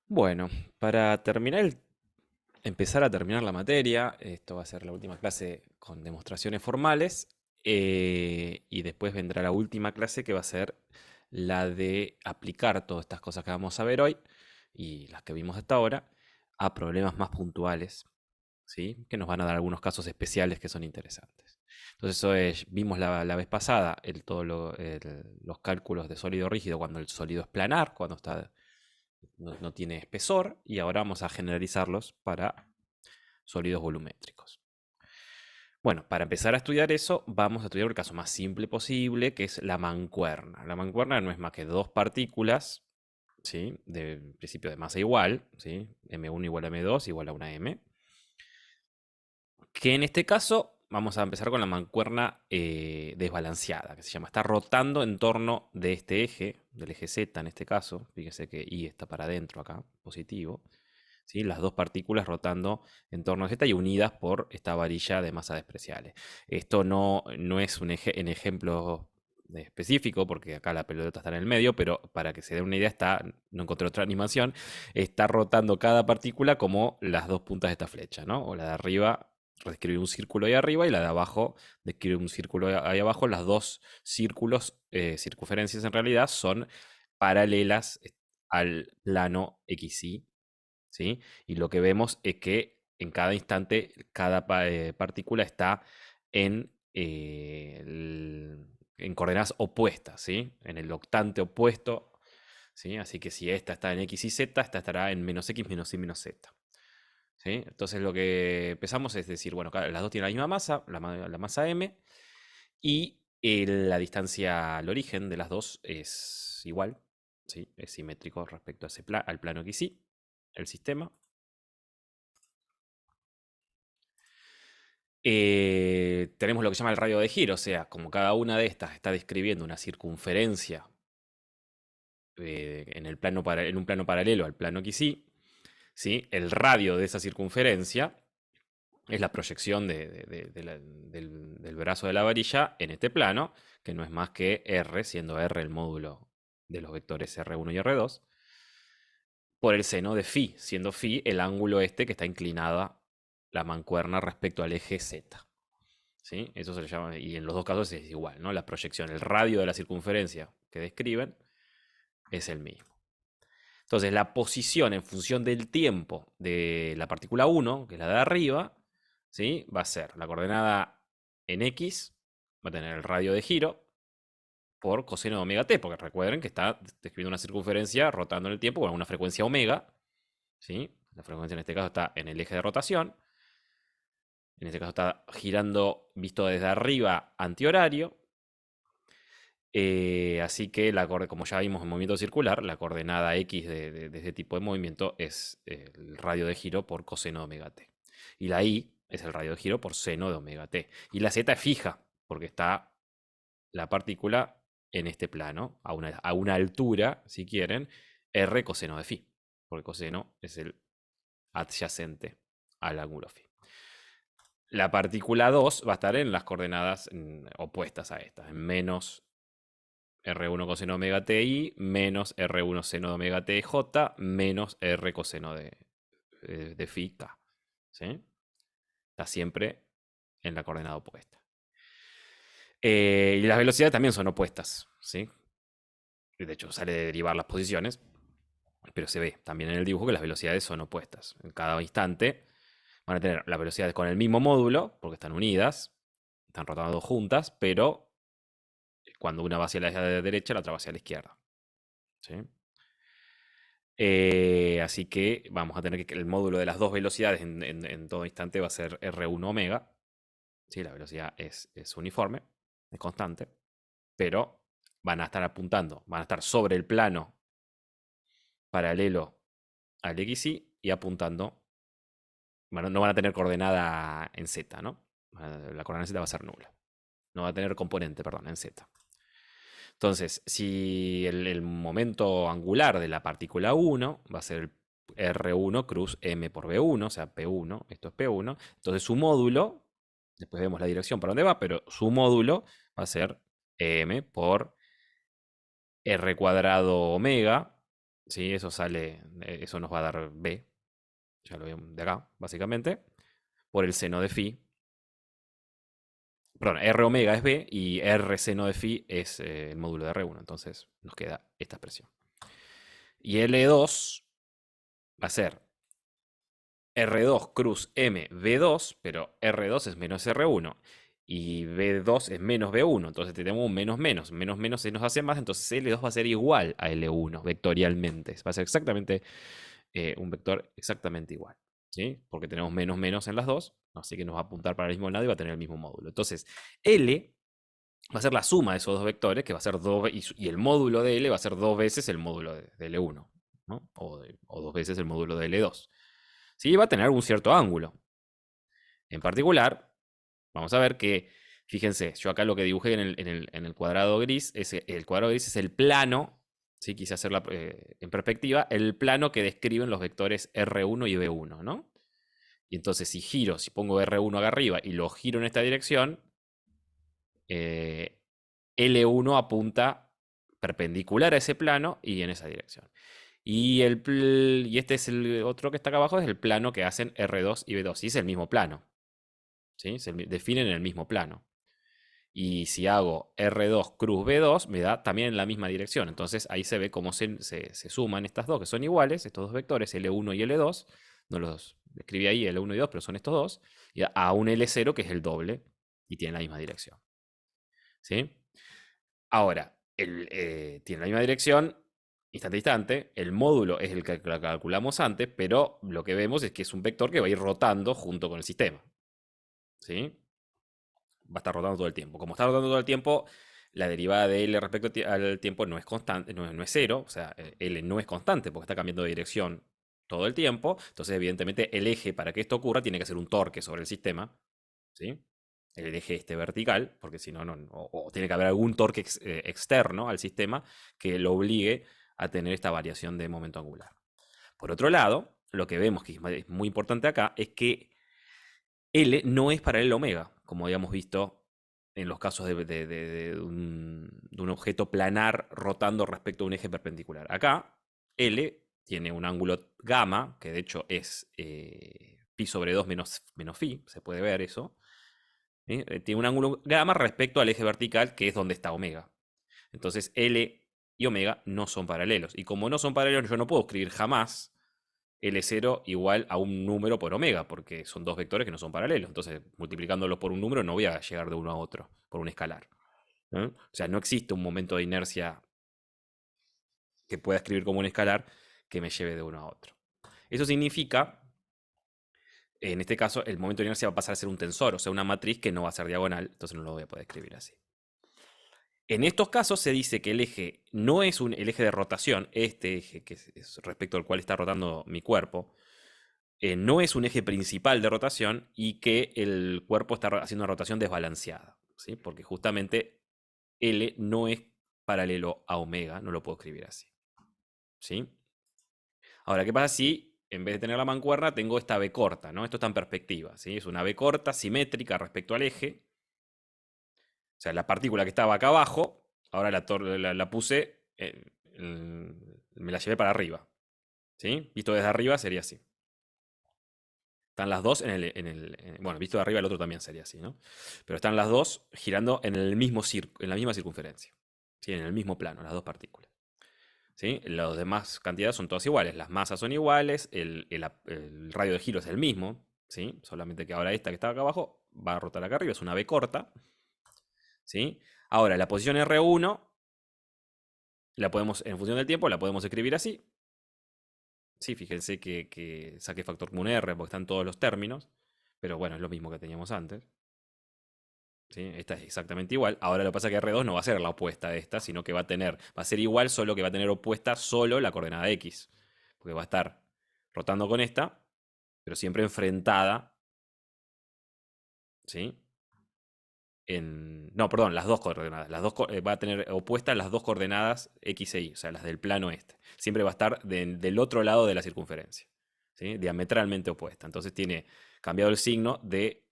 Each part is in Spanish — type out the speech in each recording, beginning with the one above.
Bueno, para empezar a terminar la materia, esto va a ser la última clase con demostraciones formales, y después vendrá la última clase que va a ser la de aplicar todas estas cosas que vamos a ver hoy y las que vimos hasta ahora a problemas más puntuales, ¿sí? Que nos van a dar algunos casos especiales que son interesantes. Entonces, vimos la vez pasada los cálculos de sólido rígido cuando el sólido es planar, cuando no tiene espesor, y ahora vamos a generalizarlos para sólidos volumétricos. Bueno, para empezar a estudiar eso, vamos a estudiar el caso más simple posible, que es la mancuerna. La mancuerna no es más que dos partículas, ¿sí? De principio de masa igual, ¿sí? M1 igual a M2 igual a una M. Que en este caso vamos a empezar con la mancuerna desbalanceada, que se llama. Está rotando en torno de este eje, del eje Z en este caso. Fíjese que I está para adentro acá, positivo. ¿Sí? Las dos partículas rotando en torno a Z y unidas por esta varilla de masa despreciable. Esto no es en ejemplo específico, porque acá la pelota está en el medio, pero para que se dé una idea, no encontré otra animación, está rotando cada partícula como las dos puntas de esta flecha, ¿no? O la de arriba describe un círculo ahí arriba y la de abajo describe un círculo ahí abajo. Las dos círculos, circunferencias en realidad, son paralelas al plano XY, ¿sí? Y lo que vemos es que en cada instante, cada partícula está en coordenadas opuestas, ¿sí? En el octante opuesto, ¿sí? Así que si esta está en X y Z, esta estará en menos X, menos Y, menos Z. ¿Sí? Entonces lo que empezamos es decir, bueno, las dos tienen la misma masa, la masa M, y la distancia al origen de las dos es igual, ¿sí? Es simétrico respecto a al plano XY, el sistema. Tenemos lo que se llama el radio de giro, o sea, como cada una de estas está describiendo una circunferencia en un plano paralelo al plano XY, ¿sí? El radio de esa circunferencia es la proyección del brazo de la varilla en este plano, que no es más que R, siendo R el módulo de los vectores R1 y R2, por el seno de phi, siendo phi el ángulo este que está inclinada la mancuerna respecto al eje Z. ¿Sí? Eso se le llama, y en los dos casos es igual, ¿no? La proyección, el radio de la circunferencia que describen es el mismo. Entonces, la posición en función del tiempo de la partícula 1, que es la de arriba, ¿sí? Va a ser la coordenada en X, va a tener el radio de giro por coseno de omega t, porque recuerden que está describiendo una circunferencia rotando en el tiempo con una frecuencia omega, ¿sí? La frecuencia en este caso está en el eje de rotación. En este caso está girando visto desde arriba antihorario. Así que, como ya vimos en movimiento circular, la coordenada X de este tipo de movimiento es el radio de giro por coseno de omega t. Y la Y es el radio de giro por seno de omega t. Y la Z es fija, porque está la partícula en este plano, a una altura, si quieren, R coseno de phi, porque coseno es el adyacente al ángulo phi. La partícula 2 va a estar en las coordenadas opuestas a estas, en menos R1 coseno de omega ti menos R1 seno de omega tj menos R coseno de phi k. ¿Sí? Está siempre en la coordenada opuesta. Y las velocidades también son opuestas. ¿Sí? De hecho, sale de derivar las posiciones, pero se ve también en el dibujo que las velocidades son opuestas. En cada instante van a tener las velocidades con el mismo módulo, porque están unidas, están rotando juntas, pero cuando una va hacia la derecha, la otra va hacia la izquierda. ¿Sí? Así que vamos a tener que el módulo de las dos velocidades en todo instante va a ser R1 omega. ¿Sí? La velocidad es uniforme, es constante, pero van a estar apuntando, van a estar sobre el plano paralelo al XY y apuntando. Bueno, no van a tener coordenada en Z, ¿no? La coordenada en Z va a ser nula. No va a tener componente, perdón, en Z. Entonces, si el momento angular de la partícula 1 va a ser el R1 cruz M por B1, o sea, P1, esto es P1, entonces su módulo, después vemos la dirección para dónde va, pero su módulo va a ser M por R cuadrado omega, ¿sí? Eso sale, eso nos va a dar B, ya lo vemos de acá, básicamente, por el seno de phi. Perdón, R omega es B y R seno de phi es el módulo de R1. Entonces nos queda esta expresión. Y L2 va a ser R2 cruz M V2, pero R2 es menos R1 y V2 es menos V1. Entonces tenemos un menos menos. Menos menos se nos hace más, entonces L2 va a ser igual a L1 vectorialmente. Va a ser exactamente un vector exactamente igual. ¿Sí? Porque tenemos menos menos en las dos, así que nos va a apuntar para el mismo lado y va a tener el mismo módulo. Entonces, L va a ser la suma de esos dos vectores, que va a ser 2, y el módulo de L va a ser dos veces el módulo de L1, ¿no? O dos veces el módulo de L2. Sí, va a tener algún cierto ángulo. En particular, vamos a ver que, fíjense, yo acá lo que dibujé en el cuadrado gris, el cuadrado gris es el plano, ¿sí? Quise hacerla en perspectiva, el plano que describen los vectores R1 y B1, ¿no? Y entonces si giro, si pongo R1 acá arriba y lo giro en esta dirección, L1 apunta perpendicular a ese plano y en esa dirección. Y este es el otro que está acá abajo, es el plano que hacen R2 y B2. Y es el mismo plano. ¿Sí? Se definen en el mismo plano. Y si hago R2 cruz B2, me da también en la misma dirección. Entonces ahí se ve cómo se suman estas dos, que son iguales, estos dos vectores, L1 y L2. No los escribí ahí, L1 y 2, pero son estos dos. Y a un L0 que es el doble y tiene la misma dirección. ¿Sí? Ahora, tiene la misma dirección, instante a instante. El módulo es el que calculamos antes, pero lo que vemos es que es un vector que va a ir rotando junto con el sistema. ¿Sí? Va a estar rotando todo el tiempo. Como está rotando todo el tiempo, la derivada de L respecto al tiempo no es constante, no es cero, o sea, L no es constante porque está cambiando de dirección todo el tiempo. Entonces, evidentemente, el eje para que esto ocurra tiene que ser un torque sobre el sistema. ¿Sí? El eje este vertical, porque si no, o tiene que haber algún torque externo al sistema que lo obligue a tener esta variación de momento angular. Por otro lado, lo que vemos que es muy importante acá es que L no es paralelo a omega, como habíamos visto en los casos de un objeto planar rotando respecto a un eje perpendicular. Acá, L tiene un ángulo gamma, que de hecho es pi sobre 2 menos phi, se puede ver eso. Tiene un ángulo gamma respecto al eje vertical, que es donde está omega. Entonces, L y omega no son paralelos. Y como no son paralelos, yo no puedo escribir jamás L0 igual a un número por omega, porque son dos vectores que no son paralelos. Entonces, multiplicándolos por un número, no voy a llegar de uno a otro por un escalar. O sea, no existe un momento de inercia que pueda escribir como un escalar que me lleve de uno a otro. Eso significa, en este caso, el momento de inercia va a pasar a ser un tensor, o sea, una matriz que no va a ser diagonal, entonces no lo voy a poder escribir así. En estos casos se dice que el eje no es el eje de rotación, este eje que es respecto al cual está rotando mi cuerpo, no es un eje principal de rotación y que el cuerpo está haciendo una rotación desbalanceada, ¿sí? Porque justamente L no es paralelo a omega, no lo puedo escribir así. ¿Sí? Ahora, ¿qué pasa si en vez de tener la mancuerna tengo esta B corta? ¿No? Esto está en perspectiva, ¿sí? Es una B corta simétrica respecto al eje. O sea, la partícula que estaba acá abajo, ahora la puse, me la llevé para arriba. ¿Sí? Visto desde arriba sería así. Están las dos bueno, visto de arriba el otro también sería así, ¿no? Pero están las dos girando en el mismo en la misma circunferencia. ¿Sí? En el mismo plano, las dos partículas. ¿Sí? Las demás cantidades son todas iguales. Las masas son iguales, el radio de giro es el mismo, ¿sí? Solamente que ahora esta que está acá abajo va a rotar acá arriba, es una B corta. ¿Sí? Ahora, la posición R1 la podemos, en función del tiempo, la podemos escribir así. Sí, fíjense que saqué factor común R porque están todos los términos. Pero bueno, es lo mismo que teníamos antes. ¿Sí? Esta es exactamente igual. Ahora lo que pasa es que R2 no va a ser la opuesta de esta, sino que va a ser igual, solo que va a tener opuesta solo la coordenada X. Porque va a estar rotando con esta, pero siempre enfrentada. ¿Sí? No, perdón, las dos coordenadas. Va a tener opuestas las dos coordenadas X e Y, o sea, las del plano este. Siempre va a estar del otro lado de la circunferencia. ¿Sí? Diametralmente opuesta. Entonces tiene cambiado el signo de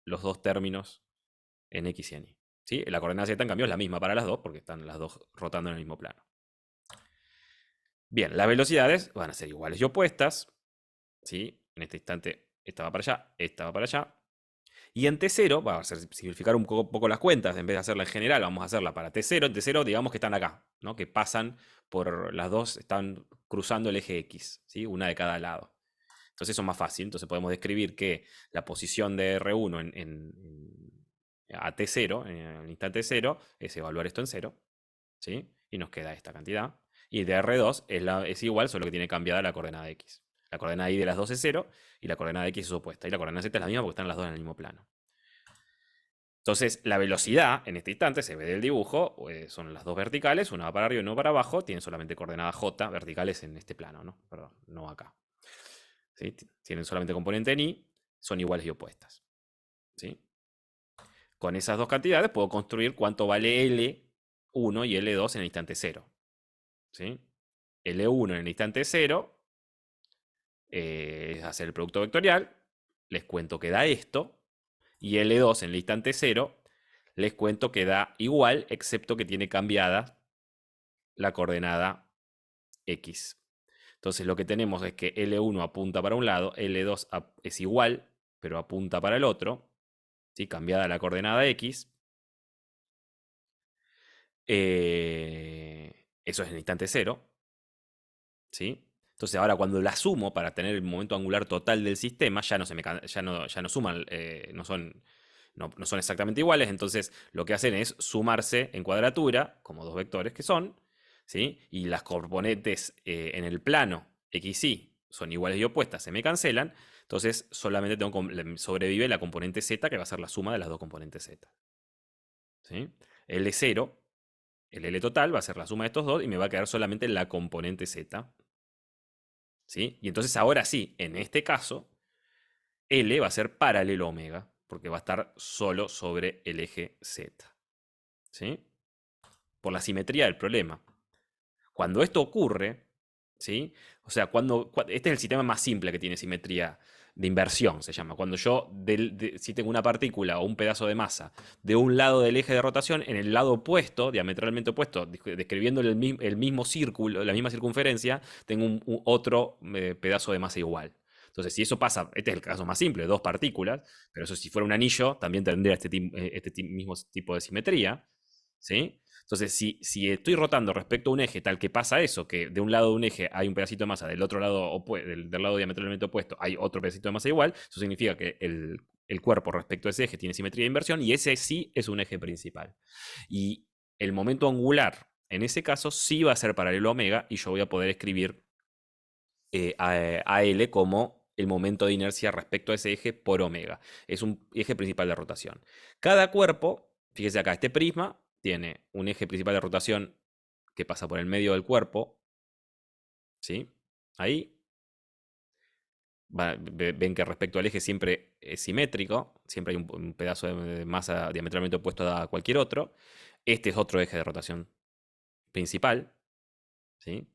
los dos términos en X y en Y. ¿Sí? La coordenada Z, en cambio, es la misma para las dos, porque están las dos rotando en el mismo plano. Bien, las velocidades van a ser iguales y opuestas, ¿sí? En este instante, esta va para allá, esta va para allá. Y en T0, vamos a simplificar un poco las cuentas, en vez de hacerla en general, vamos a hacerla para T0. En T0, digamos que están acá, ¿no? Que pasan por las dos, están cruzando el eje X, ¿sí? Una de cada lado. Entonces eso es más fácil. Entonces podemos describir que la posición de R1 a T0, en el instante 0, es evaluar esto en 0, ¿sí? Y nos queda esta cantidad. Y de R2 es igual, solo que tiene cambiada la coordenada X. La coordenada Y de las dos es 0 y la coordenada X es opuesta. Y la coordenada Z es la misma porque están las dos en el mismo plano. Entonces, la velocidad en este instante se ve del dibujo, son las dos verticales, una va para arriba y una para abajo, tienen solamente coordenada J verticales en este plano, ¿no? Perdón, no acá. ¿Sí? Tienen solamente componente en Y, son iguales y opuestas. ¿Sí? Con esas dos cantidades puedo construir cuánto vale L1 y L2 en el instante 0. ¿Sí? L1 en el instante 0 es hacer el producto vectorial, les cuento que da esto, y L2 en el instante 0 les cuento que da igual, excepto que tiene cambiada la coordenada X. Entonces lo que tenemos es que L1 apunta para un lado, L2 es igual, pero apunta para el otro, ¿sí? Cambiada la coordenada X. Eso es en el instante 0. ¿Sí? Entonces ahora cuando la sumo para tener el momento angular total del sistema, ya no suman, no son exactamente iguales, entonces lo que hacen es sumarse en cuadratura, como dos vectores que son, ¿sí? Y las componentes en el plano x, y son iguales y opuestas, se me cancelan, entonces solamente sobrevive la componente z, que va a ser la suma de las dos componentes z. ¿Sí? L0, el L total va a ser la suma de estos dos y me va a quedar solamente la componente z. ¿Sí? Y entonces ahora sí, en este caso, L va a ser paralelo a omega, porque va a estar solo sobre el eje Z. ¿Sí? Por la simetría del problema. Cuando esto ocurre, ¿sí? O sea, este es el sistema más simple que tiene simetría de inversión, se llama. Cuando yo, si tengo una partícula o un pedazo de masa de un lado del eje de rotación, en el lado opuesto, diametralmente opuesto, describiendo el mismo círculo, la misma circunferencia, tengo otro pedazo de masa igual. Entonces, si eso pasa, este es el caso más simple, dos partículas, pero eso si fuera un anillo, también tendría este mismo tipo de simetría, ¿sí? Entonces, si estoy rotando respecto a un eje tal que pasa eso, que de un lado de un eje hay un pedacito de masa, del otro lado, del lado diametralmente opuesto, hay otro pedacito de masa igual, eso significa que el cuerpo respecto a ese eje tiene simetría de inversión y ese sí es un eje principal. Y el momento angular, en ese caso, sí va a ser paralelo a omega y yo voy a poder escribir a L como el momento de inercia respecto a ese eje por omega. Es un eje principal de rotación. Cada cuerpo, fíjese acá, este prisma tiene un eje principal de rotación que pasa por el medio del cuerpo, ¿sí? Ahí ven que respecto al eje siempre es simétrico, siempre hay un pedazo de masa diametralmente opuesto a cualquier otro. Este es otro eje de rotación principal, ¿sí?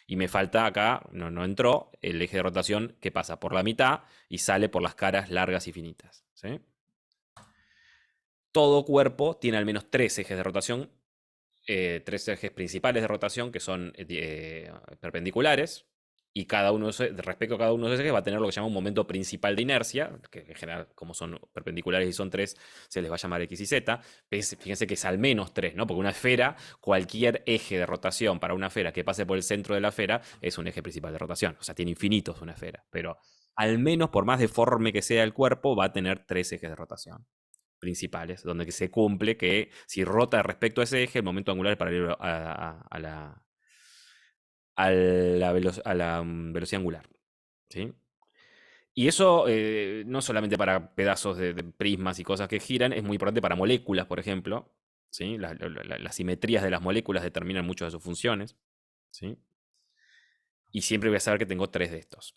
Y me falta acá, no entró, el eje de rotación que pasa por la mitad y sale por las caras largas y finitas, ¿sí? Todo cuerpo tiene al menos tres ejes de rotación, tres ejes principales de rotación que son perpendiculares, y respecto a cada uno de esos ejes va a tener lo que se llama un momento principal de inercia, que en general, como son perpendiculares y son tres, se les va a llamar X y Z. Fíjense que es al menos tres, ¿no? Porque una esfera, cualquier eje de rotación para una esfera que pase por el centro de la esfera es un eje principal de rotación. O sea, tiene infinitos una esfera, pero al menos por más deforme que sea el cuerpo, va a tener tres ejes de rotación principales, donde se cumple que si rota respecto a ese eje, el momento angular es paralelo a la velocidad angular. ¿Sí? Y eso no solamente para pedazos de prismas y cosas que giran, es muy importante para moléculas, por ejemplo. ¿Sí? Las simetrías de las moléculas determinan muchas de sus funciones. ¿Sí? Y siempre voy a saber que tengo tres de estos.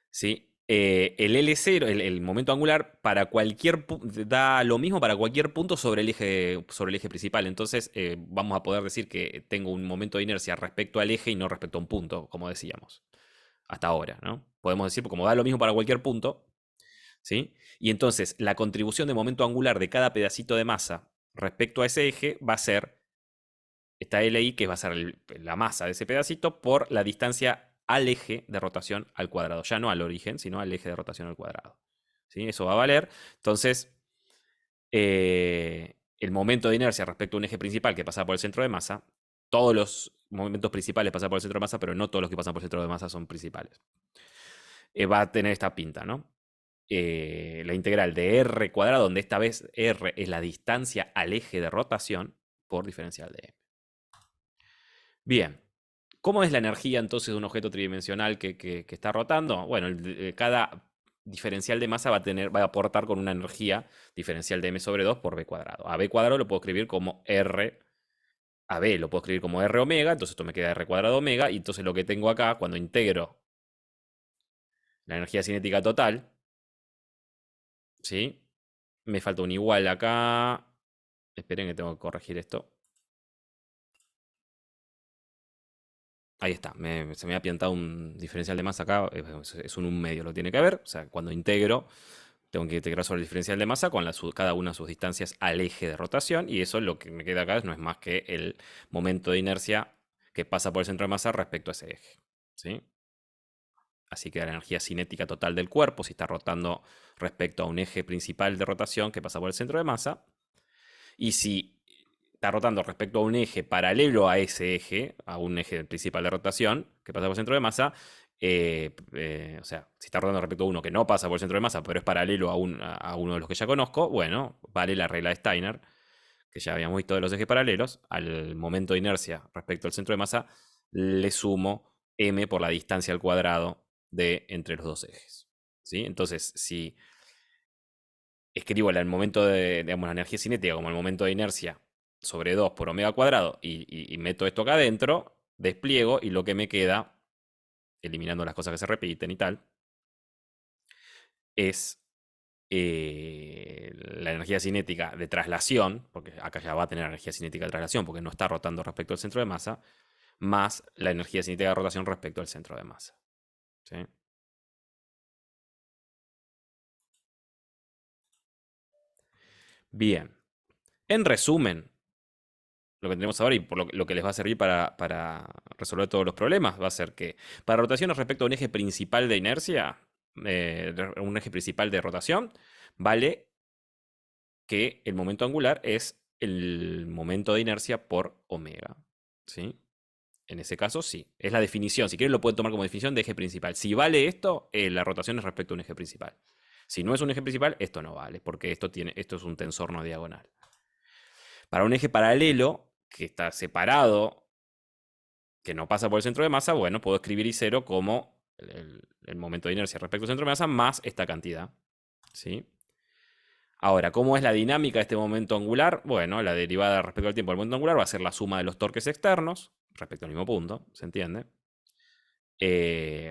¿Sí? El L0, el momento angular, da lo mismo para cualquier punto sobre el eje principal. Entonces, vamos a poder decir que tengo un momento de inercia respecto al eje y no respecto a un punto, como decíamos hasta ahora, ¿no? Podemos decir, como da lo mismo para cualquier punto, ¿sí? Y entonces, la contribución de momento angular de cada pedacito de masa respecto a ese eje va a ser esta LI, que va a ser la masa de ese pedacito, por la distancia al eje de rotación al cuadrado. Ya no al origen, sino al eje de rotación al cuadrado. ¿Sí? Eso va a valer. Entonces, el momento de inercia respecto a un eje principal que pasa por el centro de masa, todos los momentos principales pasan por el centro de masa, pero no todos los que pasan por el centro de masa son principales. Va a tener esta pinta, ¿no? La integral de r cuadrado, donde esta vez r es la distancia al eje de rotación por diferencial de m. Bien, ¿cómo es la energía entonces de un objeto tridimensional que está rotando? Bueno, cada diferencial de masa va a aportar con una energía diferencial de m sobre 2 por b cuadrado. A b cuadrado lo puedo escribir como r, a b lo puedo escribir como r omega, entonces esto me queda r cuadrado omega, y entonces lo que tengo acá, cuando integro la energía cinética total, ¿sí? Me falta un igual acá. Esperen que tengo que corregir esto. Ahí está, se me ha piantado un diferencial de masa acá, es un medio, lo tiene que haber. O sea, cuando integro, tengo que integrar sobre el diferencial de masa con cada una de sus distancias al eje de rotación, y eso lo que me queda acá no es más que el momento de inercia que pasa por el centro de masa respecto a ese eje. ¿Sí? Así que la energía cinética total del cuerpo, si está rotando respecto a un eje principal de rotación que pasa por el centro de masa, y si está rotando respecto a un eje paralelo a ese eje, a un eje principal de rotación que pasa por el centro de masa, o sea, si está rotando respecto a uno que no pasa por el centro de masa, pero es paralelo a uno de los que ya conozco, bueno, vale la regla de Steiner, que ya habíamos visto de los ejes paralelos, al momento de inercia respecto al centro de masa, le sumo m por la distancia al cuadrado de entre los dos ejes. ¿Sí? Entonces, si escribo el momento de, digamos, la energía cinética como el momento de inercia sobre 2 por omega cuadrado y meto esto acá adentro, despliego, y lo que me queda, eliminando las cosas que se repiten y tal, es la energía cinética de traslación, porque acá ya va a tener energía cinética de traslación porque no está rotando respecto al centro de masa, más la energía cinética de rotación respecto al centro de masa. ¿Sí? Bien. En resumen, lo que tenemos ahora y por lo que les va a servir para resolver todos los problemas va a ser que para rotaciones respecto a un eje principal de inercia, un eje principal de rotación, vale que el momento angular es el momento de inercia por omega. ¿Sí? En ese caso, sí. Es la definición. Si quieren, lo pueden tomar como definición de eje principal. Si vale esto, la rotación es respecto a un eje principal. Si no es un eje principal, esto no vale, porque esto es un tensor no diagonal. Para un eje paralelo, que está separado, que no pasa por el centro de masa, bueno, puedo escribir I0 como el momento de inercia respecto al centro de masa más esta cantidad. ¿Sí? Ahora, ¿cómo es la dinámica de este momento angular? Bueno, la derivada respecto al tiempo del momento angular va a ser la suma de los torques externos respecto al mismo punto, ¿se entiende?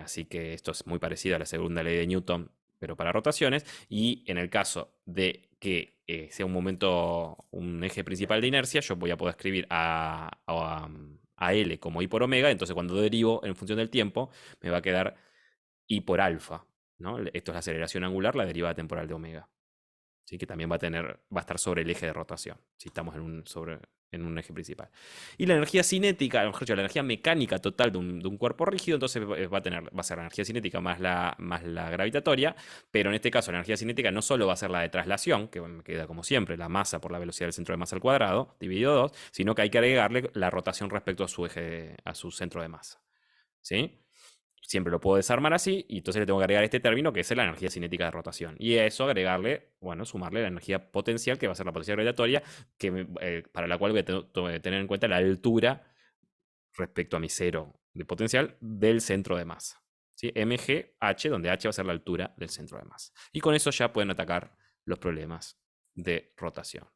Así que esto es muy parecido a la segunda ley de Newton, pero para rotaciones. Y en el caso de que sea un eje principal de inercia, yo voy a poder escribir a L como I por omega. Entonces, cuando derivo en función del tiempo, me va a quedar I por alfa, ¿no? Esto es la aceleración angular, la derivada temporal de omega. ¿Sí? Que también va a estar sobre el eje de rotación, si estamos en un eje principal. Y la energía cinética, mejor dicho, la energía mecánica total de un cuerpo rígido, entonces va a ser la energía cinética más la gravitatoria, pero en este caso la energía cinética no solo va a ser la de traslación, que me queda como siempre, la masa por la velocidad del centro de masa al cuadrado, dividido 2, sino que hay que agregarle la rotación respecto a su eje, a su centro de masa. ¿Sí? Siempre lo puedo desarmar así, y entonces le tengo que agregar este término que es la energía cinética de rotación. Y a eso agregarle, bueno, sumarle la energía potencial, que va a ser la potencia gravitatoria, para la cual voy a tener en cuenta la altura respecto a mi cero de potencial del centro de masa. ¿Sí? MGH, donde H va a ser la altura del centro de masa. Y con eso ya pueden atacar los problemas de rotación.